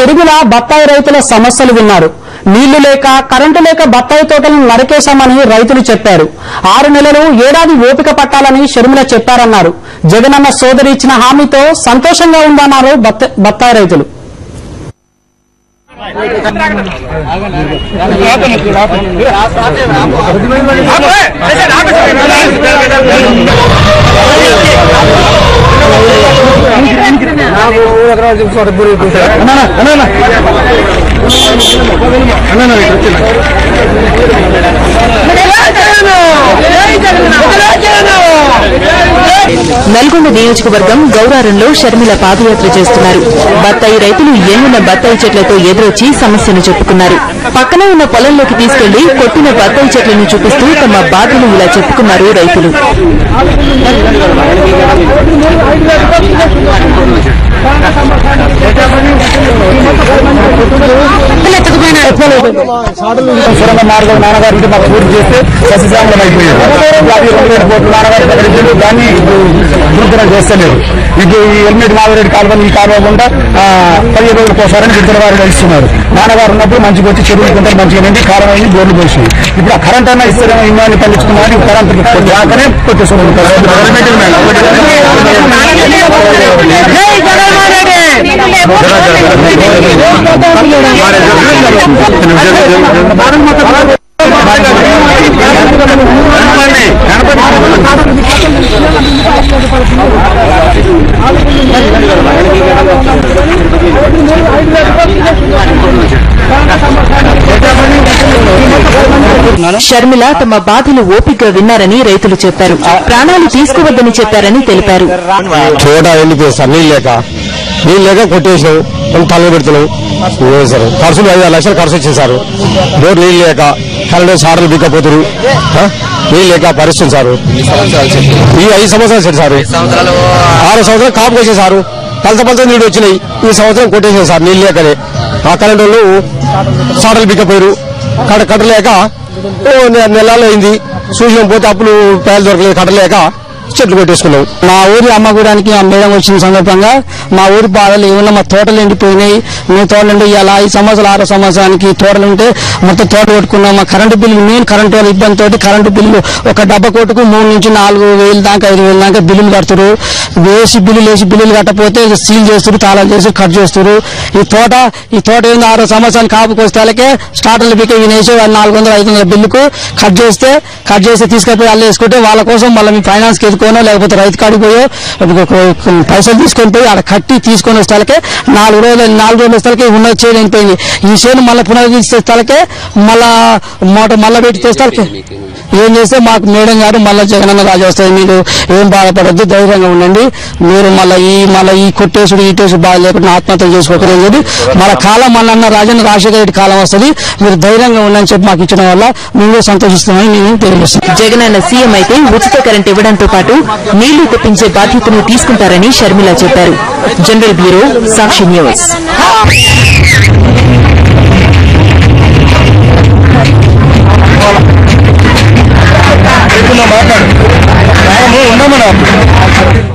షిరిగిల బత్తాయి రైతుల సమస్యలు విన్నారు. నీళ్లు లేక కరెంటు లేక బత్తాయి తోటలను నరికేశామని రైతులు చెప్పారు. 6 నెలలు ఏడాది ఓపిక పట్టాలని షర్మిల చెప్పారన్నారు. జగనన్న సోదరి ఇచ్చిన హామీతో సంతోషంగా ఉందన్నారు బత్తాయి రైతులు. నల్గొండ నియోజకవర్గం గౌరారంలో షర్మిల పాదయాత్ర చేస్తున్నారు. బత్తాయి రైతులు ఎన్నున్న బత్తాయి చెట్లతో ఎదురొచ్చి సమస్యను చెప్పుకున్నారు. పక్కన ఉన్న పొలంలోకి తీసుకెళ్లి కొట్టిన బత్తాయి చెట్లను చూపిస్తూ తమ బాధలు ఇలా చెప్పుకున్నారు రైతులు. మార్గం నాన్నగారికి మాకు పూర్తి చేస్తే సస్యశ్యామలం అయిపోయారు. దాన్ని గుర్తున చేస్తలేరు. ఇప్పుడు ఈ ఎల్మెట్ మాధవరెడ్డి కాలువని ఈ కాలువ గుండా 15 రోజులు పోసారని గిరిజనవారు ఇస్తున్నారు. నాన్నగారు ఉన్నప్పుడు మంచిగా వచ్చి చెరువులు కుంటారు, మంచిగా నిండి కాలువ అయింది, బోర్లు పోసి ఇప్పుడు ఆ కరెంట్ అన్నా ఇస్తారేమో ఇన్నాన్ని పండించుకున్నారని కరెంట్ రాకనే కొట్టేస్తున్నారు. షర్మిల తమ బాధలు ఓపికగా విన్నారని రైతులు చెప్పారు. ప్రాణాలు తీసుకోవద్దని చెప్పారని తెలిపారు. చోట వెళ్ళిపోయి సార్ నీళ్ళు లేక కొట్టేసినాం, తల్లి పెడుతున్నాం సార్. ఖర్చులు 5 లక్షలు ఖర్చు వచ్చింది సార్. బోర్ నీళ్ళు లేక కరెంటు సార్లు బిక్కపోతున్నారు. నీళ్ళు లేక పరిస్థితి సార్. ఈ 5 సంవత్సరాలు సార్ 6 సంవత్సరాలు కాపు వచ్చాయి సార్. పలస నీళ్ళు వచ్చినాయి. ఈ సంవత్సరం కొట్టేసాయి సార్ నీళ్ళు లేకనే. ఆ కరెంటు వాళ్ళు సాటలు బిక్కపోయారు. కట్టలేక నెలలు అయింది. సూచన పోతే అప్పులు పేదలు దొరకలేదు, కట్టలేక చెట్లు కొట్టేసుకున్నాం. మా ఊరి అమ్మగూడానికి మేడం వచ్చిన సందర్భంగా మా ఊరి బాధలు ఏమన్నా మా తోటలు ఎండిపోయినాయి. మీ తోటలు ఇలా 5 సంవత్సరాలు 6 సంవత్సరానికి తోటలు ఉంటే మొత్తం తోట కొట్టుకున్నాం. మా కరెంటు బిల్లు మెయిన్ కరెంటు వాళ్ళ ఇబ్బందితో కరెంటు బిల్లు ఒక డబ్బా కొట్టుకు 3 నుంచి 4,000 దాకా 5,000 దాకా బిల్లులు కడుతున్నారు. వేసి బిల్లులు కట్టకపోతే సీల్ చేస్తారు, తాళాలు చేసి కట్ చేస్తారు. ఈ తోట ఏందో 6 సంవత్సరాలు కాపుకి వస్తే స్టార్టర్లు బిక్క వినేసి 400-500 బిల్లుకు కట్ చేస్తే తీసుకెళ్ళి వాళ్ళు వేసుకుంటే వాళ్ళ కోసం మళ్ళీ మీ ఫైనాన్స్కి ఎదుకోనో లేకపోతే రైతు కాడికి పోయో పైసలు తీసుకొని పోయి అక్కడ కట్టి తీసుకొని వస్తే 4 రోజుల స్థలకే ఉన్నది చేను అయిపోయింది. ఈ చేను మళ్ళీ పునరుద్ధరిస్తే స్థలకే మళ్ళా పెట్టి తెస్తాలకే ఏం చేస్తే మాకు మేడం గారు మళ్ళీ జగనన్న రాజు వస్తుంది, మీరు ఏం బాధపడద్దు, ధైర్యంగా ఉండండి, మీరు మళ్ళీ ఈ కొట్టేసుడు ఈటేసుడు బాధ లేకుండా ఆత్మహత్యలు చేసుకోకూడదు చెప్పి మళ్ళీ కాలం మళ్ళీ రాజన్న రాజశేఖర రెడ్డి కాలం వస్తుంది, మీరు ధైర్యంగా ఉందని చెప్పి మాకు ఇచ్చడం వల్ల మేము సంతోషిస్తామని నేను తెలియజేస్తాను. జగనన్న సీఎం అయితే ఉచిత కరెంట్ ఇవ్వడంతో పాటు నీళ్లు తెప్పించే బాధ్యతను తీసుకుంటారని షర్మిల చెప్పారు. జనరల్ బ్యూరో, సాక్షి న్యూస్. ఉన్నామన్నా